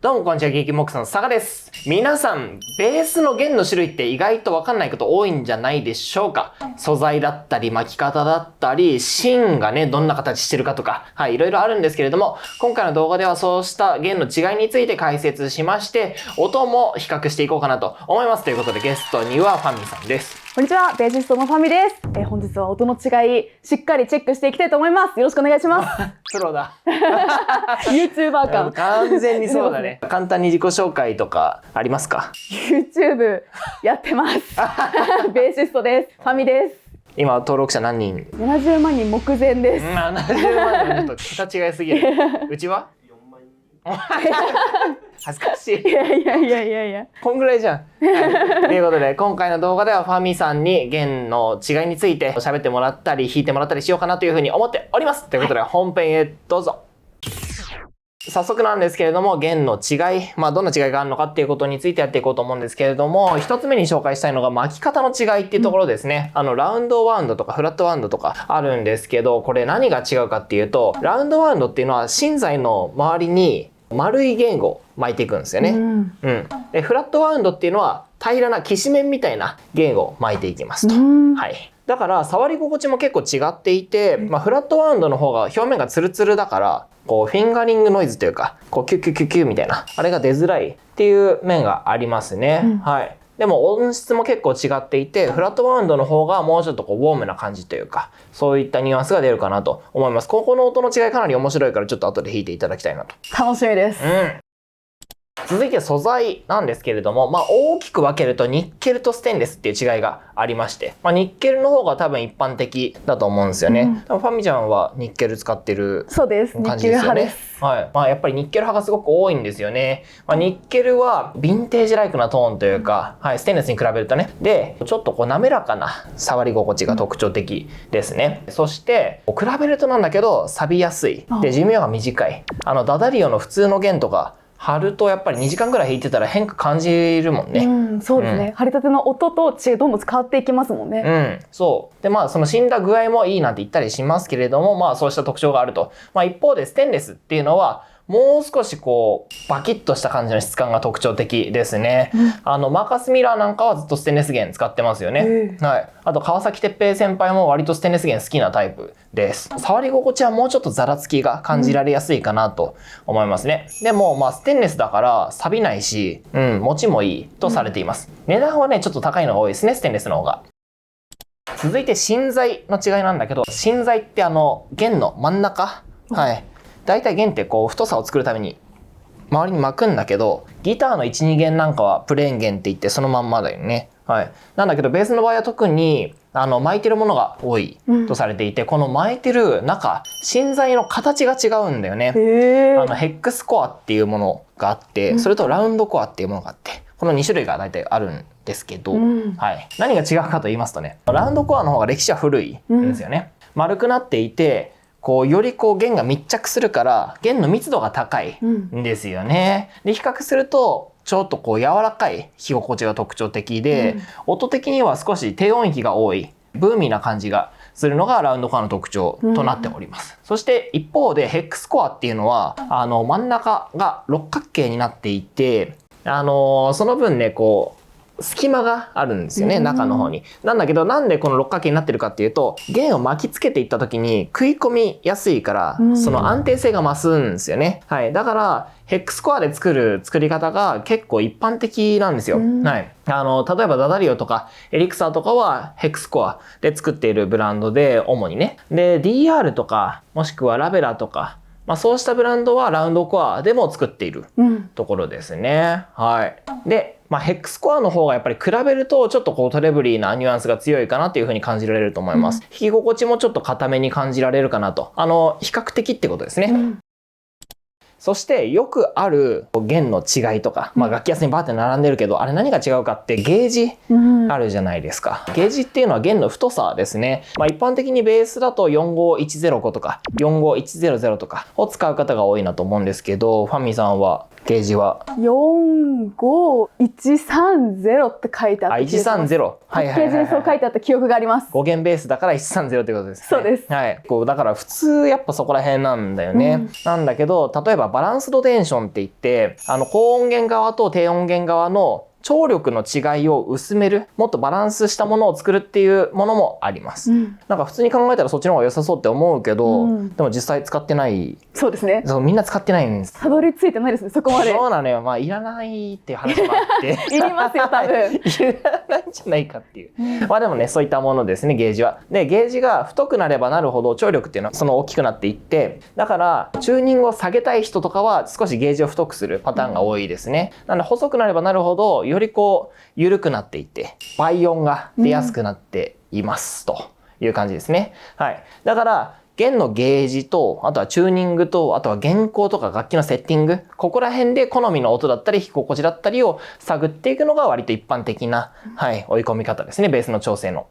どうもこんにちは、ゲーキモックさんの佐賀です。皆さん、ベースの弦の種類って意外とわかんないこと多いんじゃないでしょうか。素材だったり、巻き方だったり、芯がね、どんな形してるかとか、はい、いろいろあるんですけれども、今回の動画ではそうした弦の違いについて解説しまして、音も比較していこうかなと思います。ということで、ゲストにはファミさんです。こんにちは、ベーシストのファミです。本日は音の違い、しっかりチェックしていきたいと思います。よろしくお願いします。プロだ。YouTuber 感。完全にそうだね。簡単に自己紹介とかありますか？ YouTube やってます。ベーシストです。ファミです。今登録者何人？70万人目前です。70万人ちょっと桁違いすぎる。うちは4万人。恥ずかしい。いや。こんぐらいじゃん。はい、ということで今回の動画ではファミさんに弦の違いについて喋ってもらったり弾いてもらったりしようかなというふうに思っております。ということで本編へどうぞ。早速なんですけれども、弦の違い、どんな違いがあるのかっていうことについてやっていこうと思うんですけれども、一つ目に紹介したいのが巻き方の違いっていうところですね。ラウンドワウンドとかフラットワウンドとかあるんですけど、これ何が違うかっていうと、ラウンドワウンドっていうのは芯材の周りに丸い弦を巻いていくんですよね。で、フラットワウンドっていうのは平らなきしめんみたいな弦を巻いていきますと。はい。だから触り心地も結構違っていて、フラットワウンドの方が表面がツルツルだから、こうフィンガリングノイズというか、こうキュッキュッキュッキュみたいな、あれが出づらいっていう面がありますね。はい。でも音質も結構違っていて、フラットワウンドの方がもうちょっとこうウォームな感じというか、そういったニュアンスが出るかなと思います。ここの音の違いかなり面白いからちょっと後で弾いていただきたいなと。楽しみです。続いて素材なんですけれども、大きく分けるとニッケルとステンレスっていう違いがありまして、ニッケルの方が多分一般的だと思うんですよね。多分ファミちゃんはニッケル使ってるそうです。感じですよね。はい。やっぱりニッケル派がすごく多いんですよね。ニッケルはヴィンテージライクなトーンというか、はい、ステンレスに比べるとね。で、ちょっとこう滑らかな触り心地が特徴的ですね。そして、比べるとなんだけど、錆びやすい。で、寿命が短い。ダダリオの普通の弦とか、貼るとやっぱり2時間ぐらい弾いてたら変化感じるもんね。そうですね。貼りたての音とどんどん変わっていきますもんね。そう。で、その死んだ具合もいいなんて言ったりしますけれども、そうした特徴があると。一方でステンレスっていうのは、もう少しこう、バキッとした感じの質感が特徴的ですね。マーカス・ミラーなんかはずっとステンレス弦使ってますよね。はい。あと、川崎哲平先輩も割とステンレス弦好きなタイプです。触り心地はもうちょっとザラつきが感じられやすいかなと思いますね。でも、ステンレスだから錆びないし、持ちもいいとされています。値段はね、ちょっと高いのが多いですね、ステンレスの方が。続いて芯材の違いなんだけど、芯材って弦の真ん中、はい。だいたい弦ってこう太さを作るために周りに巻くんだけど、ギターの 1,2 弦なんかはプレーン弦って言ってそのまんまだよね。はい。なんだけどベースの場合は特に巻いてるものが多いとされていて、この巻いてる中、芯材の形が違うんだよね。ヘックスコアっていうものがあって、それとラウンドコアっていうものがあって、この2種類がだいたいあるんですけど、はい。何が違うかと言いますとね、ラウンドコアの方が歴史は古いんですよね。丸くなっていて、より弦が密着するから弦の密度が高いんですよね。で、比較するとちょっと柔らかい弾き心地が特徴的で、音的には少し低音域が多いブーミーな感じがするのがラウンドコアの特徴となっております。そして一方でヘックスコアっていうのは真ん中が六角形になっていて、その分ね隙間があるんですよね、中の方に。なんだけど、なんでこの六角形になってるかっていうと、弦を巻きつけていった時に食い込みやすいから、その安定性が増すんですよね。はい。だから、ヘックスコアで作る作り方が結構一般的なんですよ。はい。例えばダダリオとかエリクサーとかはヘックスコアで作っているブランドで、主にね。で、DR とか、もしくはラベラとか、そうしたブランドはラウンドコアでも作っているところですね。はい。で、ヘックスコアの方がやっぱり比べるとちょっとトレブリーなニュアンスが強いかなっていう風に感じられると思います。弾き心地もちょっと硬めに感じられるかなと。比較的ってことですね。そしてよくある弦の違いとか、楽器屋さんにバーって並んでるけど、あれ何が違うかってゲージあるじゃないですか。ゲージっていうのは弦の太さですね。一般的にベースだと45105とか45100とかを使う方が多いなと思うんですけど、ファミさんはゲージは。45130って書いてあった気がします。130。パッケージにそう書いてあった記憶があります。5弦ベースだから130ってことですね。そうです。はい。こうだから普通やっぱそこら辺なんだよね。なんだけど、例えばバランスドテンションって言って、高音源側と低音源側の張力の違いを薄める、もっとバランスしたものを作るっていうものもあります。なんか普通に考えたらそっちの方が良さそうって思うけど、でも実際使ってない。そうですね。みんな使ってないんです。たどり着いてないですね、そこまで。そうなのよ。まあいらないっていう話もあって。いりますよ、多分。いらないんじゃないかっていう。まあでもね、そういったものですね、ゲージは。で、ゲージが太くなればなるほど張力っていうのはその大きくなっていって、だからチューニングを下げたい人とかは少しゲージを太くするパターンが多いですね。なので細くなればなるほど、よりこう、緩くなっていって、倍音が出やすくなっています、という感じですね。はい。だから、弦のゲージと、あとはチューニングと、あとは弦高とか楽器のセッティング、ここら辺で好みの音だったり、弾き心地だったりを探っていくのが割と一般的な、はい、追い込み方ですね、ベースの調整の。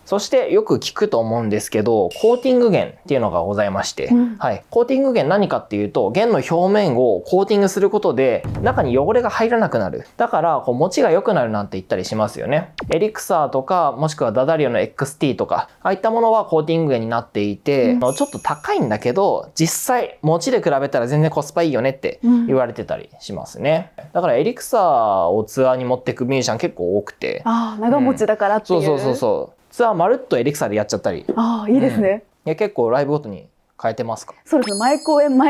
そしてよく聞くと思うんですけど、コーティング弦っていうのがございまして、はい。コーティング弦何かっていうと、弦の表面をコーティングすることで、中に汚れが入らなくなる。だから、持ちが良くなるなんて言ったりしますよね。エリクサーとか、もしくはダダリオの XT とか、ああいったものはコーティング弦になっていて、ちょっと高いんだけど、実際、持ちで比べたら全然コスパいいよねって言われてたりしますね。だからエリクサーをツアーに持っていくミュージシャン結構多くて。ああ、長持ちだからっていう。そう。ツアーまるっとエリクサーでやっちゃったり。ああ、いいですね。結構ライブごとに変えてますか？そうですね。毎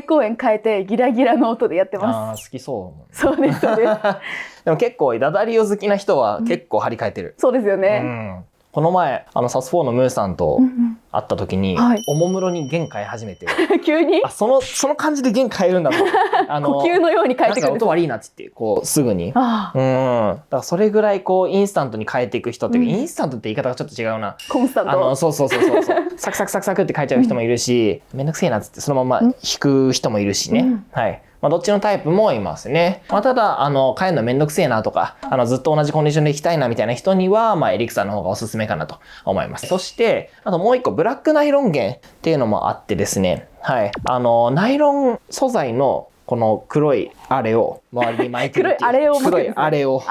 公演変えてギラギラの音でやってます。ああ、好きそう。そうです、そうです。でも結構ダダリオ好きな人は結構張り替えてる。そうですよね。この前サス4のムーさんと会った時に、おもむろに弦変え始めて急にその感じで弦変えるんだと呼吸のように変えてくる。なんか音悪いなっつってこうすぐにだからそれぐらいこうインスタントに変えていく人っていうか、インスタントって言い方がちょっと違うな。コンスタント。そうサクサクサクサクって変えちゃう人もいるし、めんどくせえなっつってそのまま弾く人もいるしね。はい。まあ、どっちのタイプもいますね。まあ、ただ、変えるのめんどくせえなとか、ずっと同じコンディションで弾きたいなみたいな人には、まあ、エリクサーの方がおすすめかなと思います。そして、あともう一個、ブラックナイロン弦っていうのもあってですね、はい。ナイロン素材のこの黒いあれを周りに巻いてるっていう。黒いあれを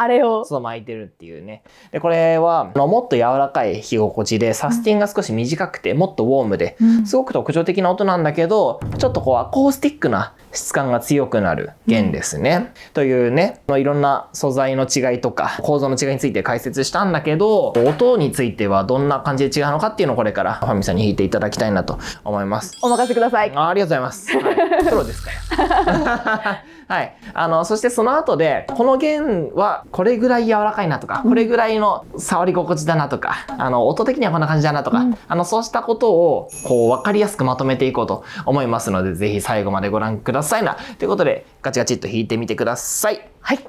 そう巻いてるっていうね。で、これはもっと柔らかい弾き心地で、サスティンが少し短くて、もっとウォームで、すごく特徴的な音なんだけど、ちょっとこうアコースティックな質感が強くなる弦ですね。というね、いろんな素材の違いとか構造の違いについて解説したんだけど、音についてはどんな感じで違うのかっていうのをこれからファミさんに弾いていただきたいなと思います。お任せください。ありがとうございます。はい、プロですから。はい。そしてその後で、この弦はこれぐらい柔らかいなとか、これぐらいの触り心地だなとか、音的にはこんな感じだなとか、そうしたことを、こう、わかりやすくまとめていこうと思いますので、ぜひ最後までご覧くださいな。ということで、ガチガチっと弾いてみてください。はい。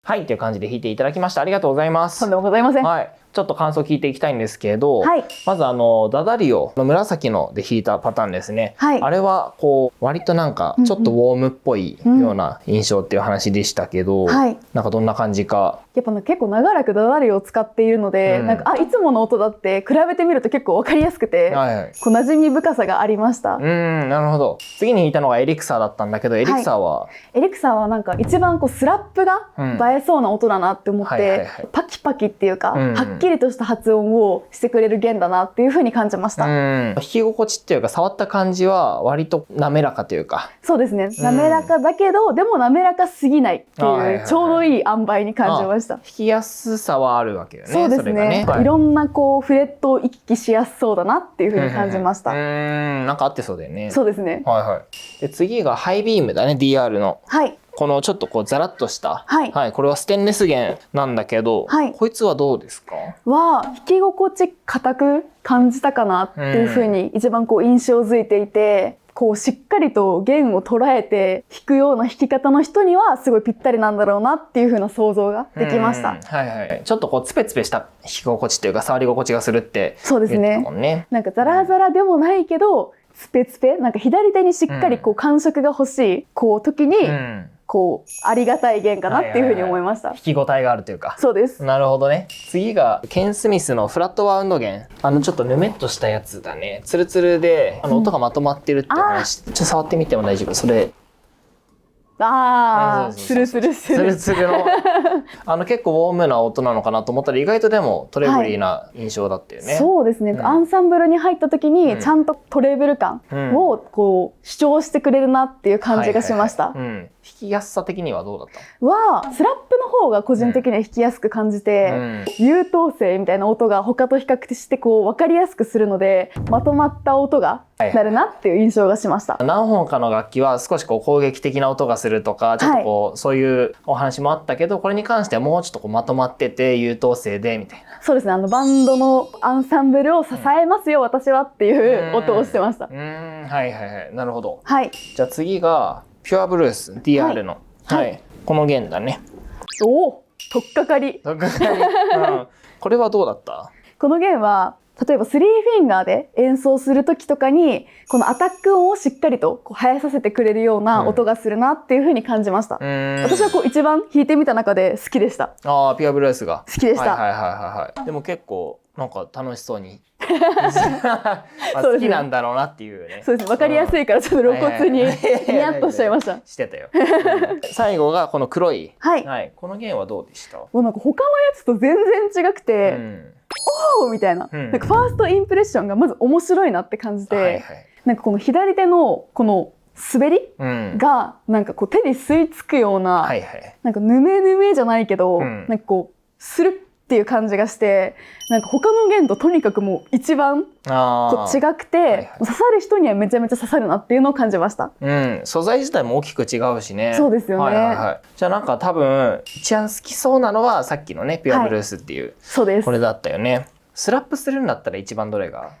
はいという感じで弾いていただきました。ありがとうございます。とんでもございません。はい。ちょっと感想聞いていきたいんですけど、はい、まずダダリオの紫ので弾いたパターンですね。はい、あれはこう割となんかちょっとウォームっぽいような印象っていう話でしたけど、はい、なんかどんな感じか。やっぱ結構長らくダダリオを使っているので、なんかいつもの音だって比べてみると結構分かりやすくて、はいはい、こう馴染み深さがありました。なるほど。次に弾いたのがエリクサーだったんだけど、エリクサーは、エリクサーはなんか一番こうスラップが映えそうな音だなって思って、パキパキっていうか、はっきりとした発音をしてくれる弦だなっていう風に感じました。弾き心地っていうか触った感じは割と滑らかというか。そうですね。滑らかだけど、でも滑らかすぎないっていうちょうどいい塩梅に感じました。弾きやすさはあるわけよね。そうですね。いろんなこうフレットを行き来しやすそうだなっていう風に感じました。なんか合ってそうだよね。そうですね。はいはい。で次がハイビームだね、 DR の。はい。このちょっとこうザラッとした、はい、はい、これはステンレス弦なんだけど、はい、こいつはどうですか？弾き心地硬く感じたかなっていう風に一番こう印象づいていて、こうしっかりと弦を捉えて弾くような弾き方の人にはすごいぴったりなんだろうなっていう風な想像ができました。はいはい。ちょっとこうツペツペした弾き心地というか触り心地がするってそうですね。なんかザラザラでもないけど、ツペツペなんか左手にしっかりこう感触が欲しいこう時に、こうありがたい弦かなっていうふうに思いました。弾き応えがあるというか。そうです。なるほどね。次がケン・スミスのフラットバウンド弦。ちょっとぬめっとしたやつだね。ツルツルで音がまとまってるって話。ちょっと触ってみても大丈夫？それ。スルスルスルスルの結構ウォームな音なのかなと思ったら意外とでもトレブリーな印象だったよね。そうですね。アンサンブルに入った時にちゃんとトレブル感をこう主張してくれるなっていう感じがしました。弾きやすさ的にはどうだった？スラップの方が個人的には弾きやすく感じて、優等生みたいな音が他と比較してこう分かりやすくするので、まとまった音がなるなっていう印象がしました。何本かの楽器は少しこう攻撃的な音がするとか、ちょっとこう、そういうお話もあったけど、これに関してはもうちょっとこうまとまってて優等生でみたいな。そうですね。バンドのアンサンブルを支えますよ、私はっていう音をしてました。はいはいはい。なるほど。はい。じゃあ次がピュアブルース DR の、この弦だね。おお、取っかかり。これはどうだった？この弦は例えば3フィンガーで演奏する時とかにこのアタック音をしっかりとこう生えさせてくれるような音がするなっていう風に感じました。私はこう一番弾いてみた中で好きでした。ピュアブルースが好きでした。でも結構なんか楽しそうに好きなんだろうなっていうね。そうですね。わかりやすいからちょっと露骨にニヤッとしちゃいました。してたよ。最後がこの黒い。この弦はどうでした？もうなんか他のやつと全然違くて。おーみたいな、なんかファーストインプレッションがまず面白いなって感じで、なんかこの左手のこの滑りがなんかこう手に吸い付くような、なんかぬめぬめじゃないけど、なんかこうスルッっていう感じがして、なんか他の弦ととにかくもう一番こう違くて、刺さる人にはめちゃめちゃ刺さるなっていうのを感じました。素材自体も大きく違うしね。そうですよね。じゃあなんか多分一番好きそうなのはさっきのねピュアブルースっていう、そうです。これだったよね。スラップするんだったら一番どれが？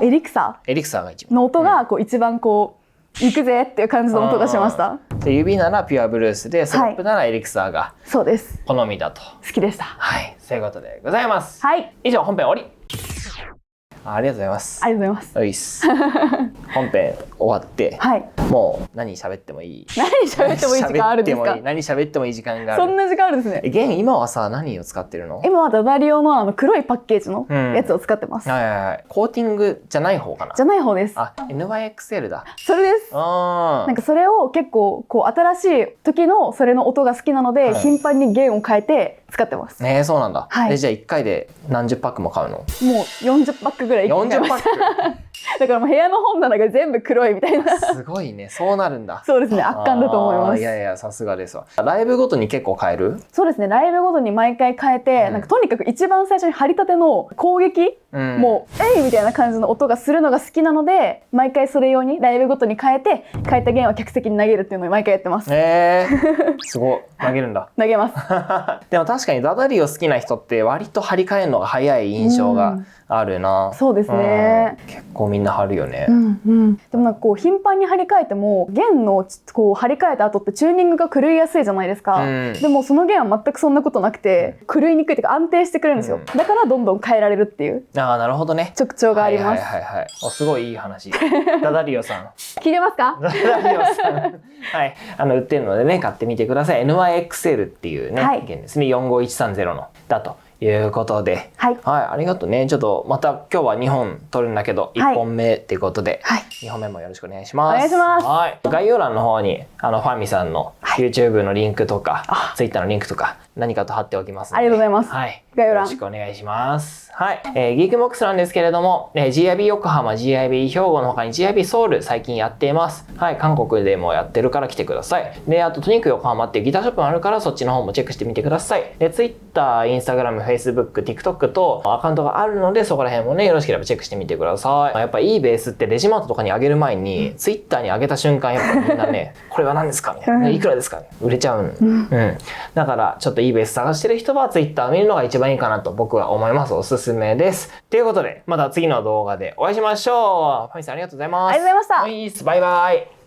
エリクサーが一番の音がこう一番こう行くぜっていう感じの音がしました。で指ならピュアブルースで、スラップならエリクサーがそうです好みだと。好きでした。はい、そういうことでございます。はい。以上本編終わり。ありがとうございます。ありがとうございます。本編終わって、もう何喋ってもいい。何喋ってもいい時間あるんですか？何喋ってもいい時間がある。そんな時間あるんですね。弦今はさ何を使ってるの？今はダダリオの黒いパッケージのやつを使ってます。コーティングじゃない方かな？じゃない方です。NYXL だ。それです。なんかそれを結構こう新しい時のそれの音が好きなので、頻繁に弦を変えて使ってます。そうなんだ。じゃあ1回で何十パックも買うの？もう40パックぐらい買いました。だからもう部屋の本棚が全部黒いみたいな。すごいね。そうなるんだ。そうですね。圧巻だと思います。いやいや、さすがですわ。ライブごとに結構変える？そうですね。ライブごとに毎回変えて、なんかとにかく一番最初に張り立ての攻撃もう「えい!」みたいな感じの音がするのが好きなので、毎回それ用にライブごとに変えた弦を客席に投げるっていうのを毎回やってます。すごい投げるんだ。投げます。でも確かにダダリオ好きな人って割と張り替えるのが早い印象があるな。そうですね。結構みんな張るよね。でもなんかこう頻繁に張り替えても弦のこう張り替えた後ってチューニングが狂いやすいじゃないですか。でもその弦は全くそんなことなくて狂いにくいというか安定してくれるんですよ。だからどんどん変えられるっていうなるほどね。特徴があります。すごいいい話。ダダリオさん。聞いてますか？ダダリオさん。はい。売ってるのでね、買ってみてください。NYXL っていうね、弦ですね。45130のだということで。はい。ありがとうね。ちょっとまた今日は2本撮るんだけど、1本目っていうことで、2本目もよろしくお願いします。お願いします。はい。概要欄の方に、ファミさんの YouTube のリンクとか、Twitter のリンクとか、何かと貼っておきますので。ありがとうございます。はい。よろしくお願いします。はい。ギークボックスなんですけれども、GIB 横浜、GIB 兵庫の他に GIB ソウル最近やっています。はい。韓国でもやってるから来てください。で、あとトニック横浜っていうギターショップもあるからそっちの方もチェックしてみてください。で、Twitter、Instagram、Facebook、TikTok とアカウントがあるのでそこら辺もね、よろしければチェックしてみてください。やっぱいいベースってレジマートとかに上げる前に、Twitter に上げた瞬間やっぱみんなね、これは何ですかみたいな。いくらですか売れちゃう。だからちょっといいベース探してる人は Twitter 見るのが一番いいかなと僕は思います。おすすめです。ということで、また次の動画でお会いしましょう。ファミさんありがとうございます。ありがとうございました。バイバイ。